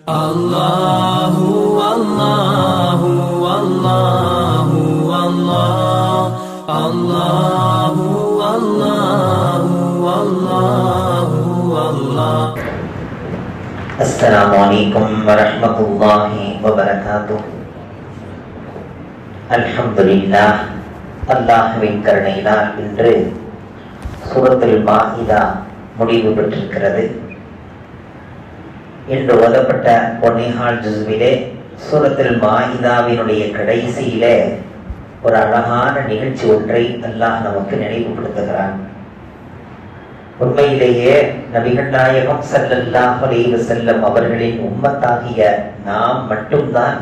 Allahu Allahu Allahu Allah Allahu Allahu Allahu Allah. Assalamualaikum warahmatullahi wabarakatuh. Alhamdulillah, அல்லாஹ்வின் கருணையினால் இன்று சூரத்துல் மாஇதா முடிவு பெற்றிருக்கிறது. இன்று ஓதப்பட்ட பொன்னிஹால் ஜுஸ்விலே சூரத்துல் மாஇதாவினுடைய கடைசியிலே ஒரு அழகான நிகழ்ச்சி ஒன்றை அல்லாஹ் நமக்கு நினைவுபடுத்துகிறான். உண்மையிலேயே நபிகள் நாயகம் ஸல்லல்லாஹு அலைஹி வஸல்லம் அவர்களின் உம்மத்தாகிய நாம் மட்டும்தான்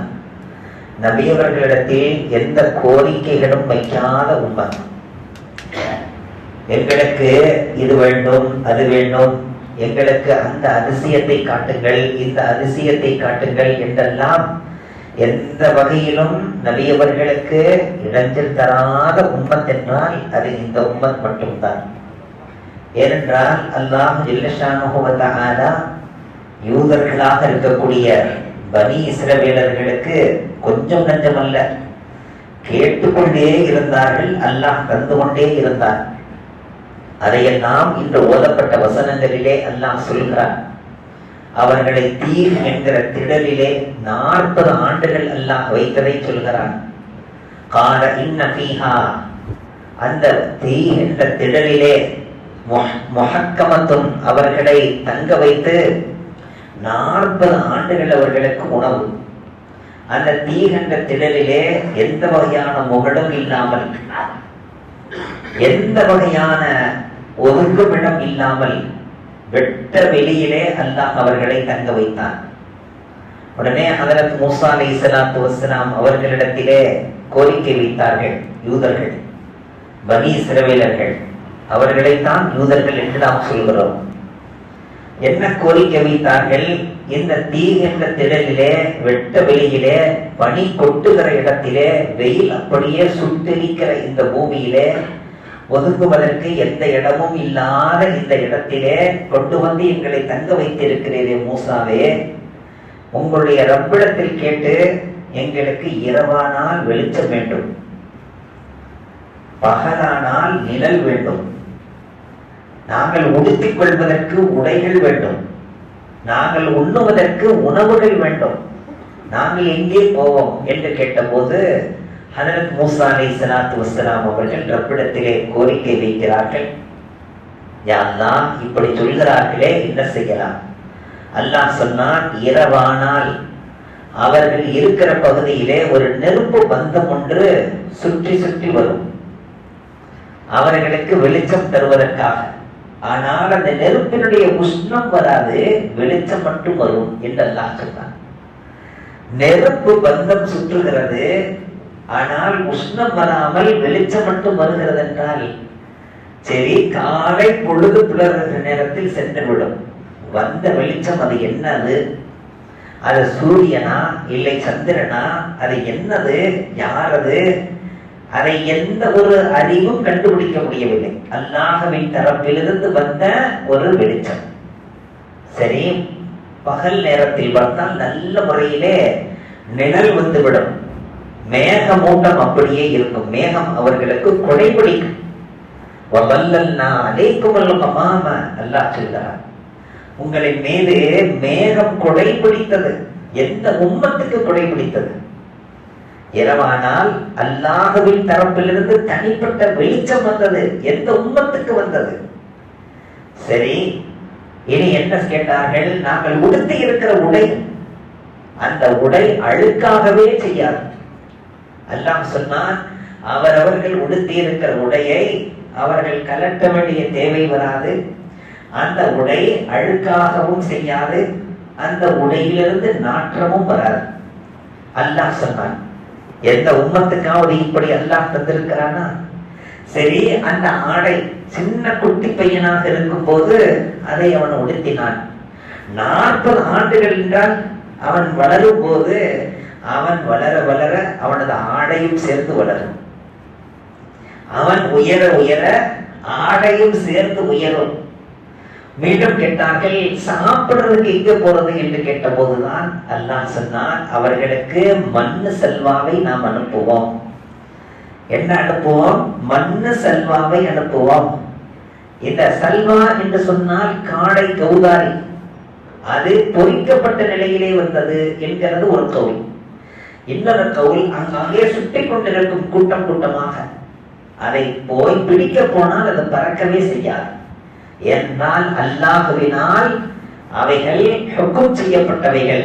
நபி அவர்களிடத்தில் எந்த கோரிக்கைகளும் வைக்காத உம்மத். எங்களுக்கு இது வேண்டும், அது வேண்டும், எங்களுக்கு அந்த அதிசயத்தை காட்டுங்கள், இந்த அதிசயத்தை காட்டுங்கள் என்றெல்லாம் எந்த வகையிலும் நபி அவர்களுக்கு இடைஞ்சல் தராத உம்மத் என்றால் அது இந்த உம்மத் மட்டும்தான். ஏனென்றால் அல்லாஹ் ஜல்ல ஷானஹு வ தஆலா யூதர்களாக இருக்கக்கூடிய பனி இஸ்ரவேலர்களுக்கு கொஞ்சம் நஞ்சமல்ல, கேட்டுக்கொண்டே இருந்தார்கள், அல்லாஹ் தந்து கொண்டே இருந்தார். அதையெல்லாம் இன்று ஓதப்பட்ட வசனங்களிலே அல்லாஹ் சொல்கிறான். அவர்களை தீர் என்கிற திடலிலே 40 ஆண்டுகள் அல்லாஹ் வைத்ததை சொல்கிறான். கால இன்ன ஃபீஹா, அந்த தீ என்ற திடலிலே முஹக்கமத்தும், அவர்களை தங்க வைத்து 40 ஆண்டுகள் அவர்களுக்கு உணவு. அந்த தீ என்ற திடலிலே எந்த வகையான முகடும் இல்லாமல், எந்த வகையான ஒதுங்குமிடம் இல்லாமல் வெட்ட வெளியிலே அல்லாஹ் அவர்களை தங்க வைத்தான். உடனே ஹதரத் மூசா அலைஹிஸ்ஸலாத்து வஸ்ஸலாம் அவர்களிடத்திலே கோரிக்கை வைத்தார்கள். யூதர்கள், பனி இஸ்ரவேலர்கள், அவர்களைத்தான் யூதர்கள் என்று நாம் சொல்கிறோம். என்ன கோரிக்கை வைத்தார்கள்? இந்த தீ என்ற திடலிலே, வெட்ட வெளியிலே, பனி கொட்டுகிற இடத்திலே, வெயில் அப்படியே சுட்டெரிக்கிற இந்த பூமியிலே ஒதுங்குவதற்கு எந்த இடமும் இல்லாத இந்த இடத்திலே கொண்டு வந்து எங்களை தங்க வைத்திருக்கிறீரே மூசாவே, உங்களுடைய ரப்பிடத்தில் கேட்டு எங்களுக்கு இரவானால் வெளிச்சம் வேண்டும், பகலானால் நிழல் வேண்டும், நாங்கள் உடுத்திக் கொள்வதற்கு உடைகள் வேண்டும், நாங்கள் உண்ணுவதற்கு உணவுகள் வேண்டும், நாங்கள் எங்கே போவோம் என்று கேட்டபோது ஹதரத் மூசா அலைஹிஸ்ஸலாத்து வஸ்ஸலாம் அவர்கள் ரப்பிடத்திலே கோரிக்கை வைக்கிறார்கள். யா அல்லாஹ், இப்படி சொல்கிறார்களே, என்ன செய்யலாம்? அல்லாஹ் சொன்னான், இரவானால் அவர்கள் இருக்கிற பகுதியிலே ஒரு நெருப்பு பந்தம் ஒன்று சுற்றி சுற்றி வரும், அவர்களுக்கு வெளிச்சம் தருவதற்காக. ஆனால் அந்த நெருப்பினுடைய உஷ்ணம் வராது, வெளிச்சம் மட்டும் வரும் என்று அல்லாஹ் சொன்னான். நெருப்பு பந்தம் சுற்றுகிறது, ஆனால் உஷ்ணம் வராமல் வெளிச்சம் மட்டும் வருகிறது என்றால் சரி, காலை பொழுது புலர்கிற நேரத்தில் சென்றுவிடும். வந்த வெளிச்சம் அது என்னது? அது சூரியனா இல்லை சந்திரனா? அது என்னது? யாரது? அதை எந்த ஒரு அறிவும் கண்டுபிடிக்க முடியவில்லை. அல்லாஹ்வின் தரப்பிலிருந்து வந்த ஒரு வெளிச்சம். சரி, பகல் நேரத்தில் பார்த்தால் நல்ல முறையிலே நிழல் வந்துவிடும், மேகமூட்டம் அப்படியே இருக்கும், மேகம் அவர்களுக்கு கொடைபிடிக்கும். அல்லாஹ் சொல்கிறார், உங்களின் மீது மேகம் கொடைபிடித்தது. எந்த உம்மத்துக்கு கொடைபிடித்தது? இரவானால் அல்லாஹ்வின் தரப்பிலிருந்து தனிப்பட்ட வெளிச்சம் வந்தது. எந்த உம்மத்துக்கு வந்தது? சரி, இனி என்ன கேட்டார்கள்? நாங்கள் உடுத்தி இருக்கிற உடை, அந்த உடை அழுக்காகவே செய்யாது. அல்லாஹ் சொன்னான், அவரவர்கள் உடுத்தி இருக்கிற உடையை அவர்கள் கலட்ட வேண்டிய தேவை வராது, அந்த உடை அழுக்காகவும் செய்யாது, அந்த உடையிலிருந்து நாற்றமும் வராது. அல்லாஹ் சொன்னான். எந்த உம்மத்துக்காவது இப்படி அல்லாஹ் தந்திருக்கிறானா? சரி, அந்த ஆடை சின்ன குட்டி பையனாக இருக்கும் போது அதை அவன் உடுத்தினான். 40 ஆண்டுகள் என்றால் அவன் வளரும் போது, அவன் வளர வளர அவனது ஆடையும் சேர்ந்து வளரும், அவன் உயர உயர ஆடையும் சேர்ந்து உயரும். மீண்டும் கேட்டார்கள், சாப்பிடுறதுக்கு எங்க போறது என்று கேட்ட போதுதான் அல்லாஹ் சொன்னான், அவர்களுக்கு மண்ணு செல்வாவை நாம் அனுப்புவோம். என்ன அனுப்புவோம்? மண்ணு செல்வாவை அனுப்புவோம். இந்த சல்வா என்று சொன்னால் காடை கௌதாரி, அது பொறிக்கப்பட்ட நிலையிலே வந்தது என்கிறது ஒரு கவுல். இன்னொரு கவுல், அங்கே சுற்றி கொண்டிருக்கும் கூட்டம் கூட்டமாக அதை போய் பிடிக்க போனால் அது பறக்கவே செய்யாது. என்றால் அல்லாஹுவினால் அவைகள் ஹுக்கும் செய்யப்பட்டவைகள்.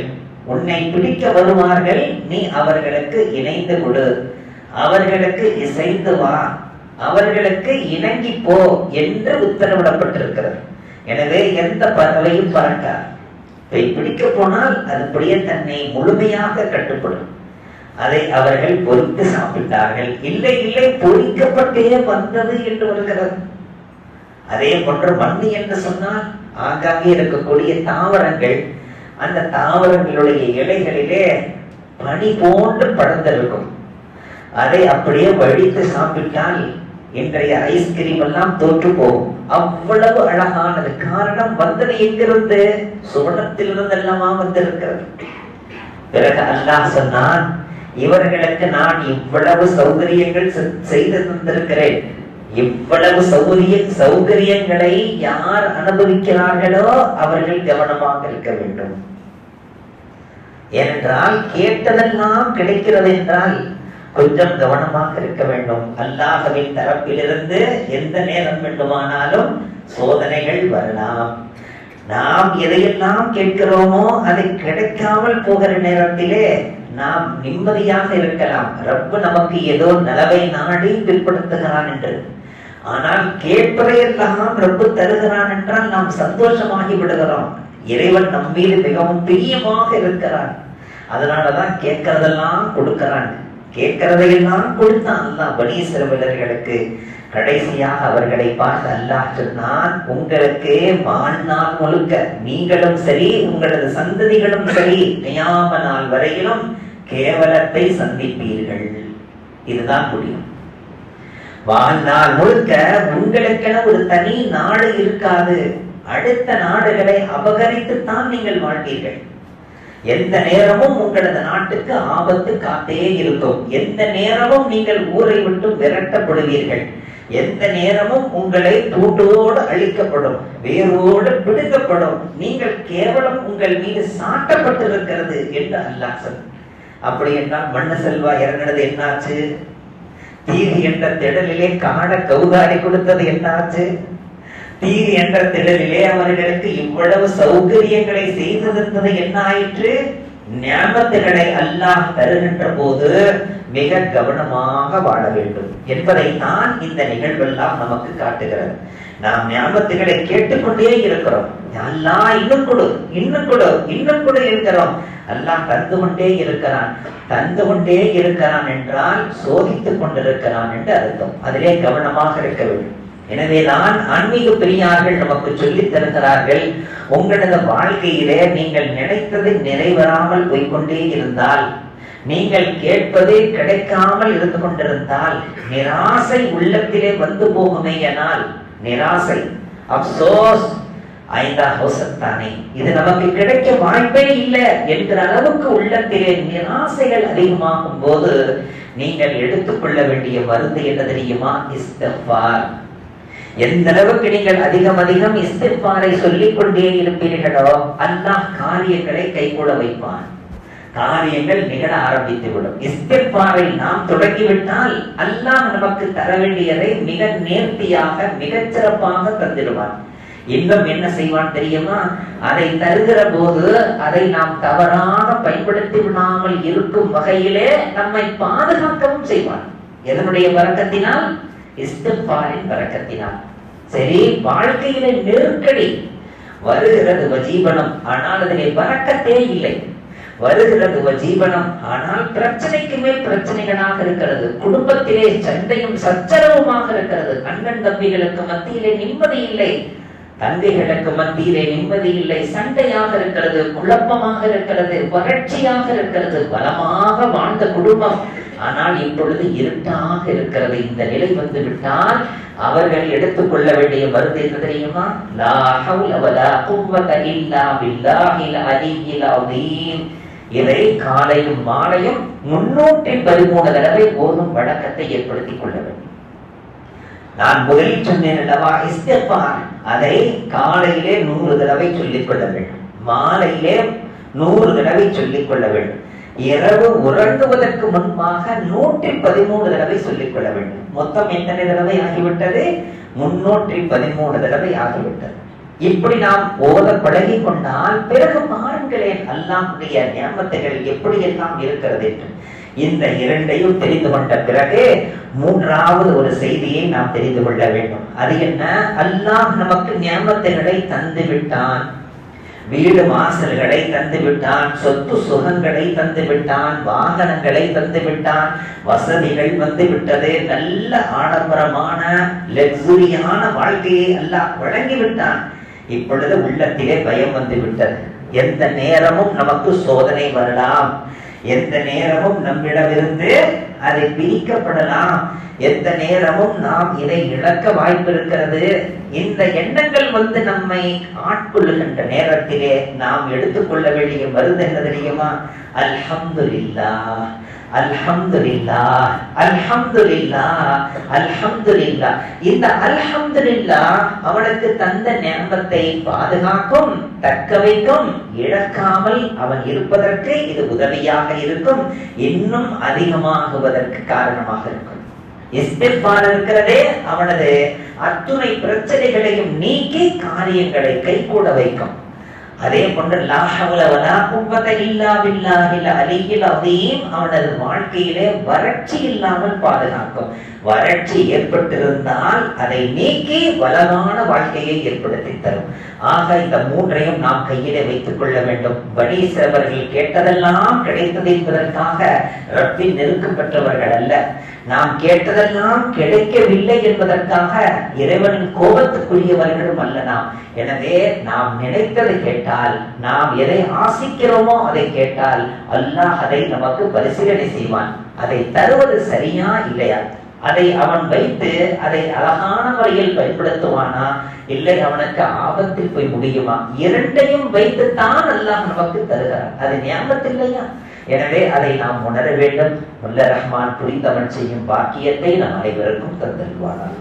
உன்னை பிடிக்க வருவார்கள், நீ அவர்களுக்கு இணைந்து கொடு, அவர்களுக்கு இசைந்து வா, அவர்களுக்கு இணங்கி போ என்று உத்தரவிடப்பட்டிருக்கிறது. எனவே எந்த பறவையும் பறக்காது. பிடிக்க போனால் அது அப்படியே தன்னை முழுமையாக கட்டுப்படும். அதை அவர்கள் பொறித்து சாப்பிட்டார்கள். இல்லை இல்லை, பொறிக்கப்பட்டே வந்தது என்று வருகிறது. அதே போன்று மண்ணு என்று சொன்னால் ஆங்காங்கே இருக்கக்கூடிய தாவரங்கள், அந்த தாவரங்களுடைய இலைகளிலே பனி போன்று படர்ந்திருக்கும். அதை அப்படியே வழித்து சாப்பிட்டால் இன்றைய ஐஸ்கிரீம் எல்லாம் தோற்று போகும். அவ்வளவு அழகானது. காரணம், வந்தது எங்கிருந்து? சுவனத்திலிருந்து எல்லாமா வந்திருக்கிறது. பிறகு அல்லாஹ் சொன்னான், இவர்களுக்கு நான் இவ்வளவு சௌகரியங்கள் செய்து தந்திருக்கிறேன். இவ்வளவு சௌகரியங்களை யார் அனுபவிக்கிறார்களோ அவர்கள் கவனமாக இருக்க வேண்டும். ஏனென்றால் கேட்டதெல்லாம் கிடைக்கிறது என்றால் கொஞ்சம் கவனமாக இருக்க வேண்டும். அல்லாஹ்வின் தரப்பிலிருந்து எந்த நேரம் வேண்டுமானாலும் சோதனைகள் வரலாம். நாம் எதையெல்லாம் கேட்கிறோமோ அதை கிடைக்காமல் போகிற நேரத்திலே நாம் நிம்மதியாக இருக்கலாம். ரப்பு நமக்கு ஏதோ நலவை நாடி பிற்படுத்துகிறான் என்று. ஆனால் கேட்பதையெல்லாம் ரப்பு தருகிறான் என்றால் நாம் சந்தோஷமாகி விடுகிறோம். இறைவன் நம் மீது மிகவும் பிரியமாக இருக்கிறான். அதனாலதான் கேட்கறதெல்லாம் கொடுக்கிறான். கேட்கிறதையெல்லாம் கொடுத்தான் அல்லாஹ் பனி இஸ்ரவேலர்களுக்கு. கடைசியாக அவர்களை பார்த்து அல்லாஹ் சொன்னான், உங்களுக்கு வாழ்நாள் முழுக்க நீங்களும் சரி, உங்களது சந்ததிகளும் சரி, கியாம நாள் வரையிலும் கேவலத்தை சந்திப்பீர்கள். இதுதான் முடியும். வாழ்நாள் முழுக்க உங்களுக்கென ஒரு தனி நாடு இருக்காது. அடுத்த நாடுகளை அபகரித்துத்தான் நீங்கள் வாழ்வீர்கள். எந்த நேரமும் உங்களது நாட்டுக்கு ஆபத்து காத்தே இருக்கும். எந்த நேரமும் நீங்கள் ஊரை விட்டு விரட்டப்படுவீர்கள். எந்த நேரமும் உங்களை தூட்டோடு அழிக்கப்படும், வேரோடு பிடுங்கப்படும். நீங்கள் கேவலம் உங்கள் மீது சாட்டப்பட்டிருக்கிறது என்று அல்லாஹ் சொன்னார். அப்படி என்றால் மண்ணு செல்வா இறங்கினது என்னாச்சு? தீகு என்ற திடலிலே காட கௌதாரி கொடுத்தது என்னாச்சு? தீகு என்ற திடலிலே அவர்களுக்கு இவ்வளவு சௌகரியங்களை செய்து தந்தது என்ன ஆயிற்று? ஞாபகங்களை அல்லாஹ் தருகின்ற போது மிக கவனமாக வாழ வேண்டும் என்பதை தான் இந்த நிகழ்வெல்லாம் நமக்கு காட்டுகிறது. நாம் ஞாபகங்களை கேட்டுக்கொண்டே இருக்கிறோம். அல்லாஹ் இன்னும் கொடு, இன்னும் கொடு, இன்னும் கொடு இருக்கிறோம். அல்லாஹ் தந்து கொண்டே இருக்கிறான். தந்து கொண்டே இருக்கிறான் என்றால் சோதித்துக் கொண்டிருக்கிறான் என்று அர்த்தம். அதிலே கவனமாக இருக்க வேண்டும். எனவேதான் ஆன்மீக பெரியார்கள் நமக்கு சொல்லித் தருகிறார்கள், உங்களது வாழ்க்கையிலே நீங்கள் நினைத்தது நிறைவேறாமல் போய்கொண்டே இருந்தால், நீங்கள் கேட்பது கிடைக்காமல் இருந்து கொண்டிருந்தால், நிராசை உள்ளத்திலே வந்து போகுமேயானால், நிராசை, அப்சோஸ், ஐந்தாஹோசத்தானே, இது நமக்கு கிடைக்க வாய்ப்பே இல்லை என்கிற அளவுக்கு உள்ளத்திலே நிராசைகள் அதிகமாகும் போது நீங்கள் எடுத்துக்கொள்ள வேண்டிய மருந்து என்ன தெரியுமா? இஸ்திக்ஃபார். எந்த அளவுக்கு நீங்கள் அதிகம் அதிகம் இஸ்திக்ஃபாரை சொல்லிக் கொண்டே இருப்பீர்களோ அல்லாஹ் காரியங்களை கைகூட வைப்பான். காரியங்கள் நிகழ ஆரம்பித்து விடும். இஸ்திக்ஃபாரை நாம் தொடங்கிவிட்டால் அல்லாஹ் நமக்கு தர வேண்டியதை மிக நேர்த்தியாக மிகச் சிறப்பாக தந்திடுவான். இன்னும் என்ன செய்வான் தெரியுமா? அதை தருகிற போது அதை நாம் தவறாக பயன்படுத்தி விடாமல் இருக்கும் வகையிலே நம்மை பாதுகாக்கவும் செய்வான். எதனுடைய பரக்கத்தினால்? இஸ்திக்ஃபாரின் பரக்கத்தினால். சரி, வாழ்க்கையிலே நெருக்கடி வருகிறது, வஜீபனம், ஆனால் அதிலே பரக்கத்தே இல்லை. வருகிறது வஜீபனம், ஆனால் பிரச்சனைக்கு மேல் பிரச்சனைகளாக இருக்கிறது. குடும்பத்திலே சண்டையும் சச்சரவுமாக இருக்கிறது. அண்ணன் தம்பிகளுக்கு மத்தியிலே நிம்மதி இல்லை. தங்கைகளுக்கு மத்தியிலே நிம்மதி இல்லை, சண்டையாக இருக்கிறது, குழப்பமாக இருக்கிறது, வறட்சியாக இருக்கிறது. பலமாக வாழ்ந்த குடும்பம், ஆனால் இப்பொழுது இருட்டாக இருக்கிறது. இந்த நிலை வந்து விட்டால் அவர்கள் எடுத்துக்கொள்ள வேண்டிய மருந்து என்ன தெரியுமா? லா ஹவ்ல வலா குவ்வத இல்லா பில்லாஹில் அலியில் அதீம். இதை காலையும் மாலையும் 313 தடவை ஓதும் வழக்கத்தை ஏற்படுத்திக் கொள்ள வேண்டும். நான் முதலில் சொன்னேன் அல்லவா, இஸ்திக்பார். அதை காலையிலே 100 தடவை சொல்லிக் கொள்ள வேண்டும், மாலையிலே 100 தடவை சொல்லிக் கொள்ள வேண்டும், இரவு உறங்குவதற்கு முன்பாக 113 தடவை சொல்லிக் கொள்ள வேண்டும். மொத்தம் எத்தனை தடவை ஆகிவிட்டது? 313 தடவை ஆகிவிட்டது. இப்படி நாம் ஓத பழகி கொண்டால் பிறகு பாருங்களேன் அல்லாஹ்வுடைய நியமத்துகள் எப்படி எல்லாம் இருக்கிறது என்று. இந்த இரண்டையும் தெரிந்து கொண்ட பிறகு மூன்றாவது ஒரு செய்தியை நாம் தெரிந்து கொள்ள வேண்டும். அது என்ன? அல்லாஹ் நமக்கு நியமத்துகளை தந்து விட்டான், வீடு வாசல்களை தந்து விட்டான், சொத்து சுகங்களை தந்து விட்டான், வாகனங்களை தந்து விட்டான், வசதிகள் வந்து விட்டது, நல்ல ஆடம்பரமான லக்ஸுரியான வாழ்க்கையை அல்லாஹ் வழங்கி விட்டான். இப்பொழுது உள்ளத்திலே பயம் வந்து விட்டது. எந்த நேரமும் நமக்கு சோதனை வரலாம், எந்த நேரமும் நம்மிடமிருந்து அதை பிரிக்கப்படலாம், எந்த நேரமும் நாம் இதை இழக்க வாய்ப்பு இருக்கிறது. இந்த எண்ணங்கள் வந்து நம்மை ஆட்கொள்ளுகின்ற நேரத்திலே நாம் எடுத்துக்கொள்ள வேண்டிய மருந்து என்ன தெரியுமா? அல்ஹம்துலில்லாஹ், அல்ஹம்துலில்லாஹ், அல்ஹம்துலில்லாஹ், அல்ஹம்துலில்லாஹ். இந்த அல்ஹம்துலில்லாஹ் அவனுக்கு தந்த நியமத்தை பாதுகாக்கும், தக்க வைக்கும், இழக்காமல் அவன் இருப்பதற்கு இது உதவியாக இருக்கும், இன்னும் அதிகமாகுவதற்கு காரணமாக இருக்கும். இஸ்திக்பார் இருக்கிறதே அவனது அத்துணை பிரச்சனைகளையும் நீக்கி காரியங்களை கைகூட வைக்கும். அதே போன்று லா ஹவ்ல வலா குவ்வத இல்லா பில்லாஹில் அலியில் அதீம் அவனது வாழ்க்கையிலே வறட்சி இல்லாமல் பாதுகாக்கும். வறட்சி ஏற்பட்டிருந்தால் அதை நீக்கி வளமான வாழ்க்கையை ஏற்படுத்தி தரும். ஆக இந்த மூன்றையும் நாம் கையிலே வைத்துக் கொள்ள வேண்டும். பனி இஸ்ரவேலர்கள் கேட்டதெல்லாம் கிடைத்தது என்பதற்காக ரப்பின் நெருக்கம் பெற்றவர்கள் அல்ல. நாம் கேட்டதெல்லாம் கிடைக்கவில்லை என்பதற்காக இறைவனின் கோபத்துக்குரியவர்களும் அல்ல நாம். எனவே நாம் நினைத்ததை கேட்டால், நாம் எதை ஆசிக்கிறோமோ அதை கேட்டால் அல்லாஹ் அதை நமக்கு பரிசீலனை செய்வான். அதை தருவது சரியா இல்லையா, அதை அவன் வைத்து அதை அழகான முறையில் பயன்படுத்துவானா, இல்லை அவனுக்கு ஆபத்தில் போய் முடியுமா? இரண்டையும் வைத்துத்தான் அல்லாஹ் நமக்கு தருகிறான். அது ஞாபகத்தில் இல்லையா? எனவே அதை நாம் உணர வேண்டும். வல்ல ரஹ்மான் புரிந்தவன் செய்யும் பாக்கியத்தை நம் அனைவருக்கும் தந்தல்வானாக.